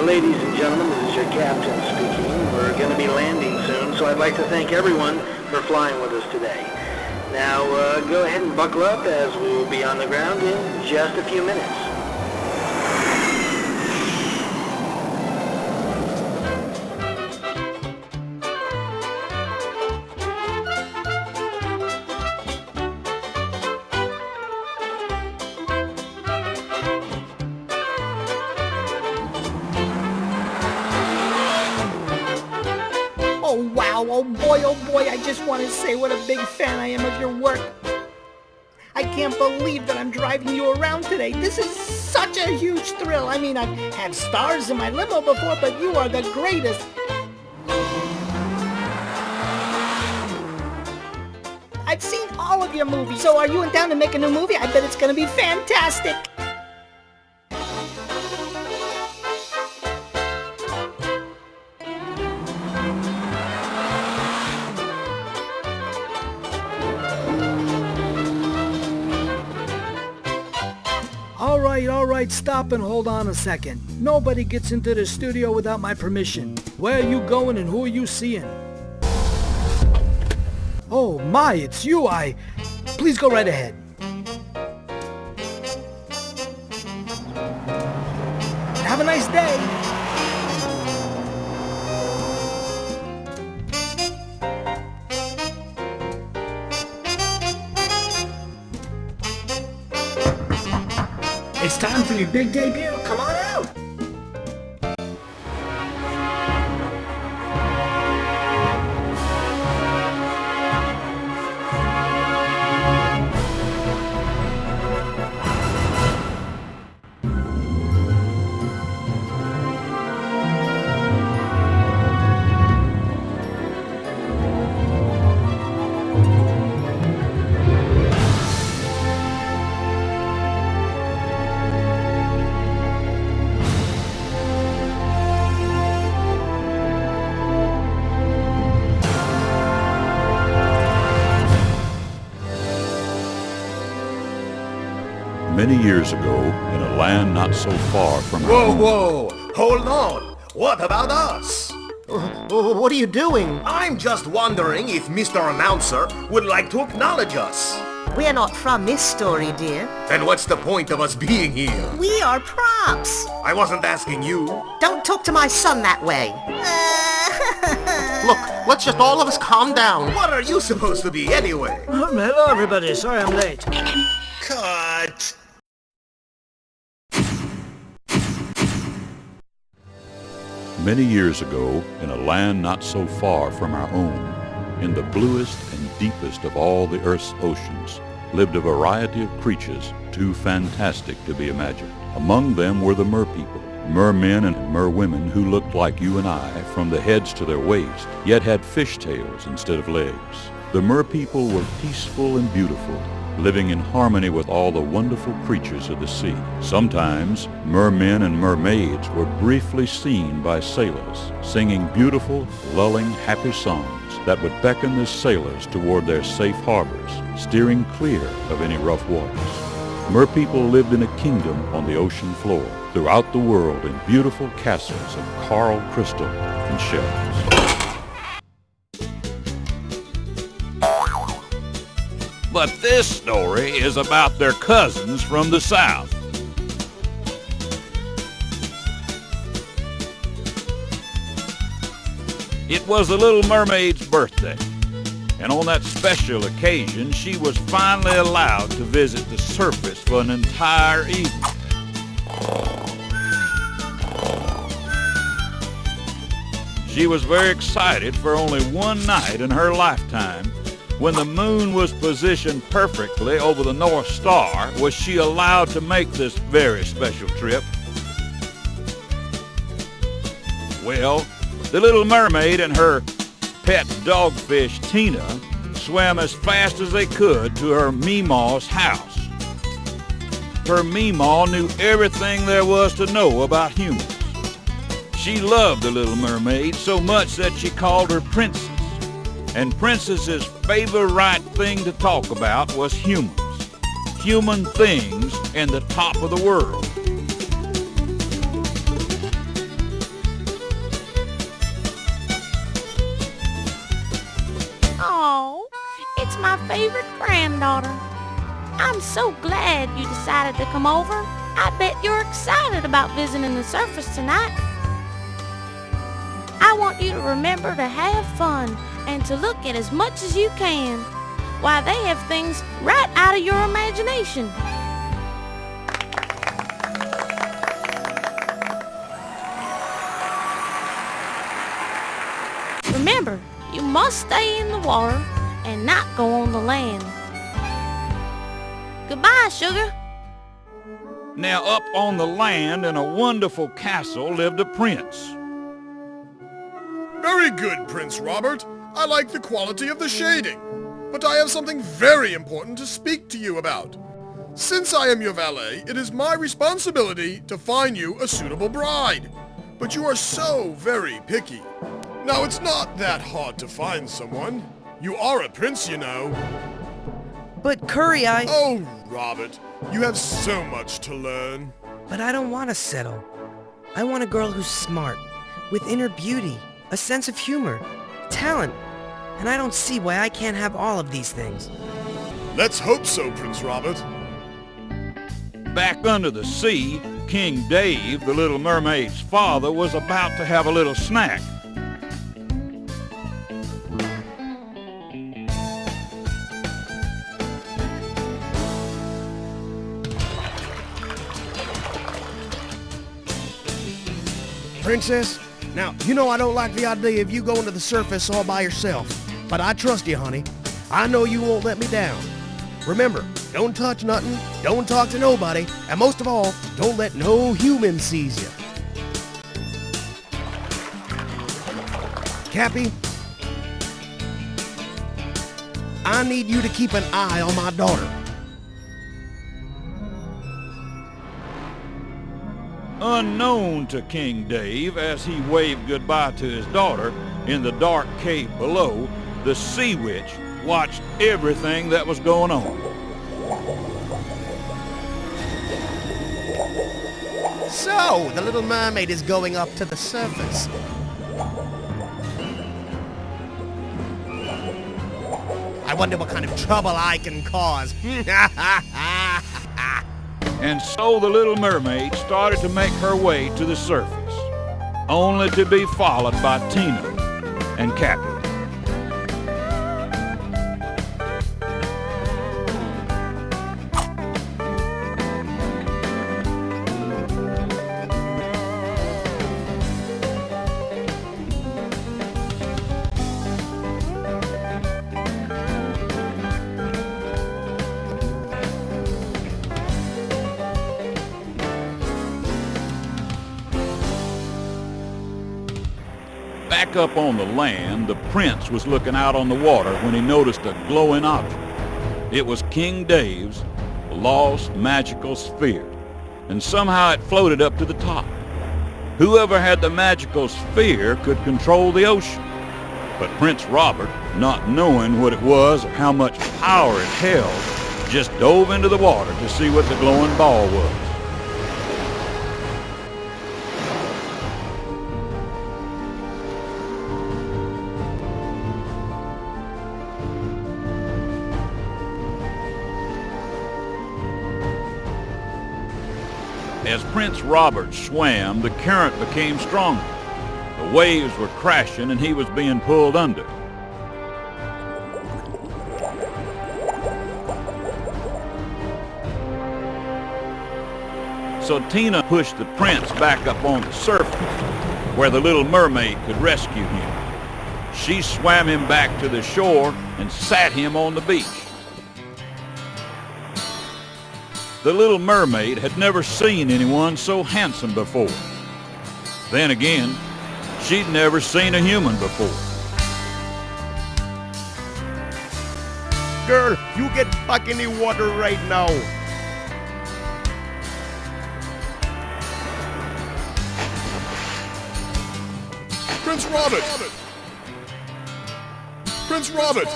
Ladies and gentlemen, this is your captain speaking. We're going to be landing soon, so I'd like to thank everyone for flying with us today. Now, go ahead and buckle up as we will be on the ground in just a few minutes. Oh boy, I just want to say what a big fan I am of your work. I can't believe that I'm driving you around today. This is such a huge thrill. I mean, I've had stars in my limo before, but you are the greatest. I've seen all of your movies, so are you in town to make a new movie? I bet it's going to be fantastic. All right, stop and hold on a second. Nobody gets into the studio without my permission. Where are you going and who are you seeing? Oh my, it's you. Please go right ahead. Have a nice day. It's time for your big debut. Come on out. Many years ago, in a land not so far from our own. Whoa! Hold on! What about us? What are you doing? I'm just wondering if Mr. Announcer would like to acknowledge us. We're not from this story, dear. Then what's the point of us being here? We are props. I wasn't asking you. Don't talk to my son that way. Look, let's just all of us calm down. What are you supposed to be anyway? Hello, everybody. Sorry I'm late. Cut! Many years ago, in a land not so far from our own, in the bluest and deepest of all the Earth's oceans, lived a variety of creatures too fantastic to be imagined. Among them were the merpeople, mermen and merwomen who looked like you and I from the heads to their waist, yet had fishtails instead of legs. The merpeople were peaceful and beautiful, living in harmony with all the wonderful creatures of the sea. Sometimes, mermen and mermaids were briefly seen by sailors, singing beautiful, lulling, happy songs that would beckon the sailors toward their safe harbors, steering clear of any rough waters. Merpeople lived in a kingdom on the ocean floor, throughout the world in beautiful castles of coral, crystal, and shells. But this story is about their cousins from the south. It was the Little Mermaid's birthday, and on that special occasion, she was finally allowed to visit the surface for an entire evening. She was very excited for only one night in her lifetime. When the moon was positioned perfectly over the North Star, was she allowed to make this very special trip. Well, the Little Mermaid and her pet dogfish, Tina, swam as fast as they could to her Meemaw's house. Her Meemaw knew everything there was to know about humans. She loved the Little Mermaid so much that she called her Princess. And Princess's favorite thing to talk about was humans. Human things and the top of the world. favorite granddaughter. I'm so glad you decided to come over. I bet you're excited about visiting the surface tonight. I want you to remember to have fun and to look at as much as you can. Why, they have things right out of your imagination. Remember, you must stay in the water and not go on the land. Goodbye, Sugar. Now up on the land in a wonderful castle lived a prince. Very good, Prince Robert. I like the quality of the shading. But I have something very important to speak to you about. Since I am your valet, it is my responsibility to find you a suitable bride. But you are so very picky. Now, it's not that hard to find someone. You are a prince, you know. But Curry, Oh, Robert, you have so much to learn. But I don't want to settle. I want a girl who's smart, with inner beauty, a sense of humor, talent. And I don't see why I can't have all of these things. Let's hope so, Prince Robert. Back under the sea, King Dave, the Little Mermaid's father, was about to have a little snack. Princess, now, you know I don't like the idea of you going to the surface all by yourself. But I trust you, honey. I know you won't let me down. Remember, don't touch nothing, don't talk to nobody, and most of all, don't let no human seize you. Cappy, I need you to keep an eye on my daughter. Unknown to King Dave, as he waved goodbye to his daughter, in the dark cave below, the Sea Witch watched everything that was going on. So, the Little Mermaid is going up to the surface. I wonder what kind of trouble I can cause. And so the Little Mermaid started to make her way to the surface, only to be followed by Tina and Cappy. Back up on the land, the prince was looking out on the water when he noticed a glowing object. It was King Dave's lost magical sphere, and somehow it floated up to the top. Whoever had the magical sphere could control the ocean. But Prince Robert, not knowing what it was or how much power it held, just dove into the water to see what the glowing ball was. As Prince Robert swam, the current became stronger. The waves were crashing and he was being pulled under. So Tina pushed the prince back up on the surface, where the Little Mermaid could rescue him. She swam him back to the shore and sat him on the beach. The Little Mermaid had never seen anyone so handsome before. Then again, she'd never seen a human before. Girl, you get back in the water right now. Prince Robert! Prince Robert!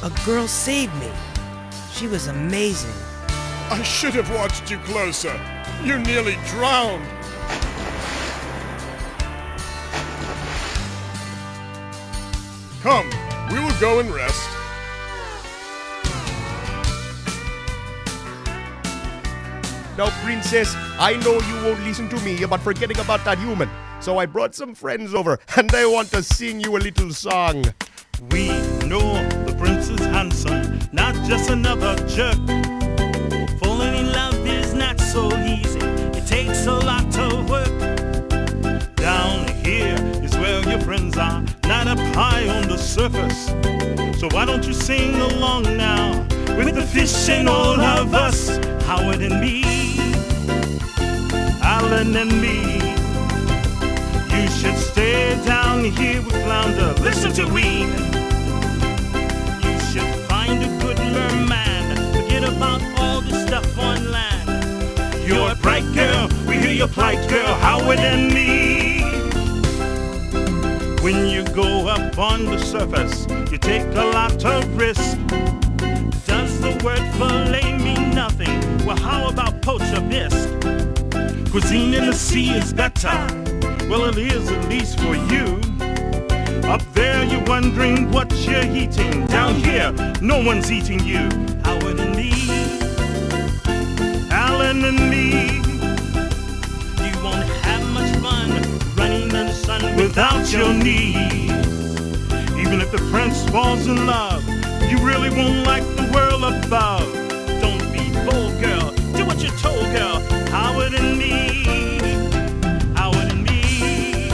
A girl saved me. She was amazing. I should have watched you closer. You nearly drowned. Come, we will go and rest. Now, Princess, I know you won't listen to me about forgetting about that human. So I brought some friends over, and they want to sing you a little song. We know the prince is handsome, not just another jerk. Falling in love is not so easy, it takes a lot of work. Down here is where your friends are, not up high on the surface. So why don't you sing along now with the fish and all of us, Howard and me, Alan and me. You should stay down here with Flounder, listen to Weed. You should find a good merman, forget about all the stuff on land. You're a bright girl, we hear your plight, girl, Howard and me. When you go up on the surface, you take a lot of risk. Does the word fillet mean nothing? Well, how about poacher bisque? Cuisine in the sea is better. Well, it is at least for you. Up there you're wondering what you're eating. Down here, no one's eating you. Howard and me, Alan and me. You won't have much fun running in the sun without your knee. Even if the prince falls in love, you really won't like the world above. Don't be bold, girl. Do what you're told, girl. Howard and me. Howard and me.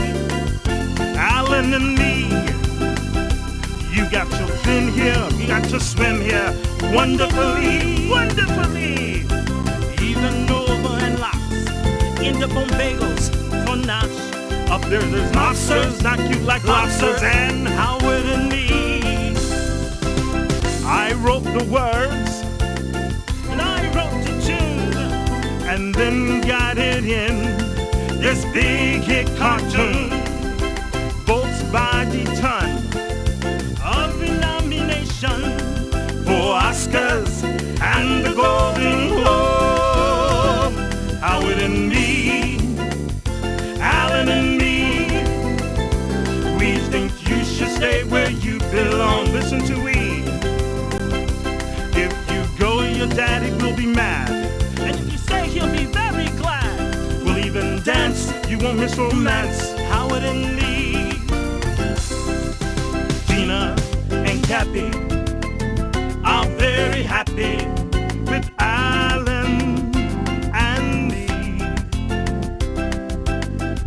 Alan and me. You got to fin here. You got to swim here. Wonderfully. Wonderfully. Even over in locks. End up on bagels for nosh. Up there's lobsters, not cute like lobsters. And Howard and me. I wrote the words, and I wrote the tune, and then got it in this big hit cartoon. Votes by the ton of the nomination for Oscars and the Golden Globe. Howard and me, Alan and me, we think you should stay where you belong. Listen to we. Your daddy will be mad, and if you stay, he'll be very glad. We'll even dance, you won't miss romance. Howard and me, Gina and Cappy are very happy with Alan and me.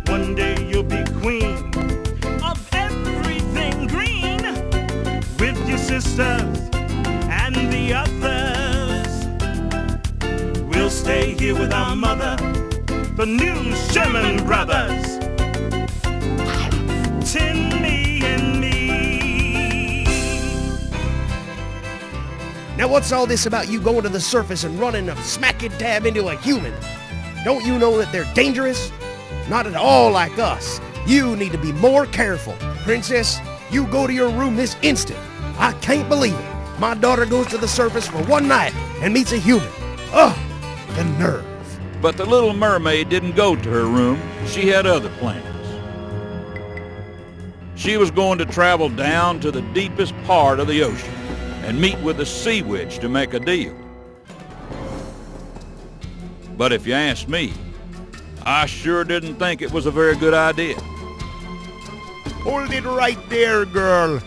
One day you'll be queen of everything green with your sisters and the others. We'll stay here with our mother, the new Sherman Brothers. Timmy and me. Now what's all this about you going to the surface and running a smack dab into a human? Don't you know that they're dangerous? Not at all like us. You need to be more careful. Princess, you go to your room this instant. I can't believe it. My daughter goes to the surface for one night and meets a human. Ugh, the nerve. But the Little Mermaid didn't go to her room. She had other plans. She was going to travel down to the deepest part of the ocean and meet with a sea witch to make a deal. But if you ask me, I sure didn't think it was a very good idea. Hold it right there, girl.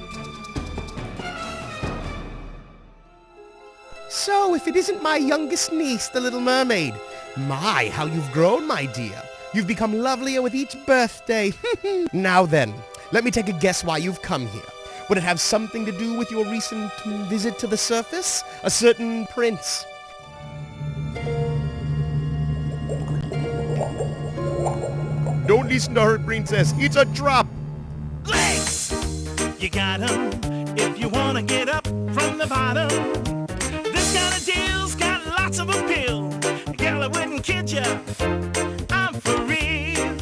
So, if it isn't my youngest niece, the Little Mermaid. My, how you've grown, my dear. You've become lovelier with each birthday. Now then, let me take a guess why you've come here. Would it have something to do with your recent visit to the surface? A certain prince? Don't listen to her, princess. It's a trap. Legs! You got 'em if you want to get up from the bottom. This kind of deal's got lots of appeal. Girl, I wouldn't kid ya. I'm for real.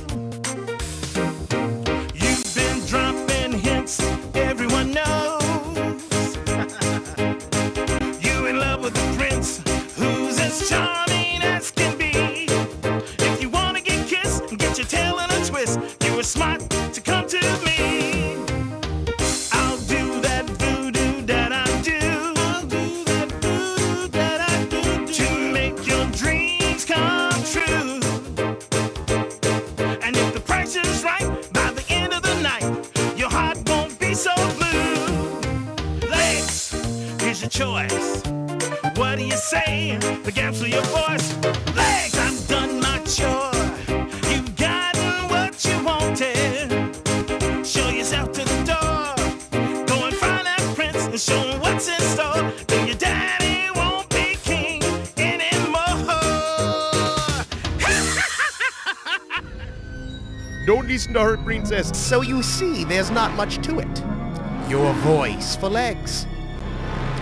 You've been dropping hints, everyone knows. You in love with a prince who's as charming as can be. If you want to get kissed and get your tail in a twist, you were smart to come to me. I'll do your choice. What do you say? The gaps of your voice. Legs, I've done my chore. You've gotten what you wanted. Show yourself to the door. Go and find that prince and show him what's in store. Then your daddy won't be king anymore. Don't listen to her, princess. So you see, there's not much to it. Your voice for legs.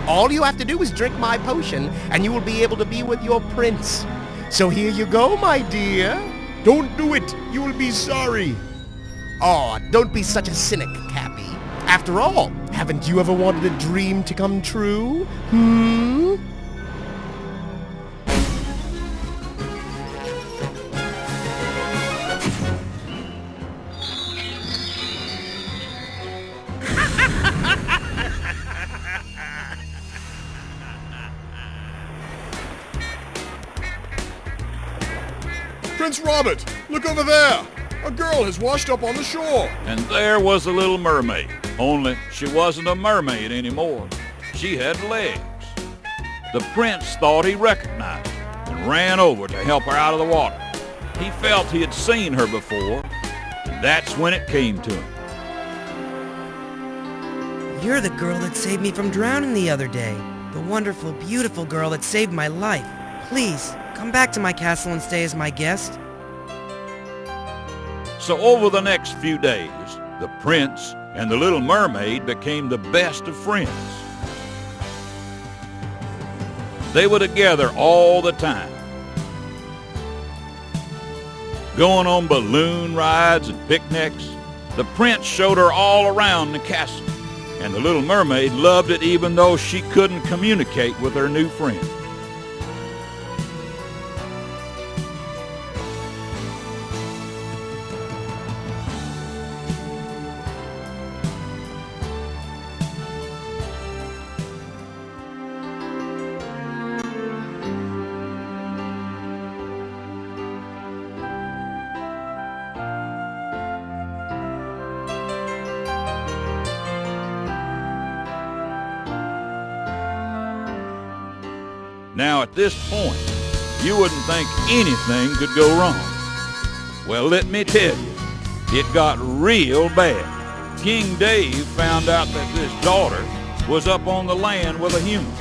All you have to do is drink my potion, and you will be able to be with your prince. So here you go, my dear. Don't do it. You will be sorry. Oh, don't be such a cynic, Cappy. After all, haven't you ever wanted a dream to come true? Prince Robert, look over there. A girl has washed up on the shore. And there was the Little Mermaid, only she wasn't a mermaid anymore. She had legs. The prince thought he recognized her and ran over to help her out of the water. He felt he had seen her before, and that's when it came to him. You're the girl that saved me from drowning the other day. The wonderful, beautiful girl that saved my life. Please, come back to my castle and stay as my guest. So over the next few days, the prince and the Little Mermaid became the best of friends. They were together all the time, going on balloon rides and picnics. The prince showed her all around the castle, and the Little Mermaid loved it even though she couldn't communicate with her new friend. Now at this point, you wouldn't think anything could go wrong. Well, let me tell you, it got real bad. King Dave found out that this daughter was up on the land with a human.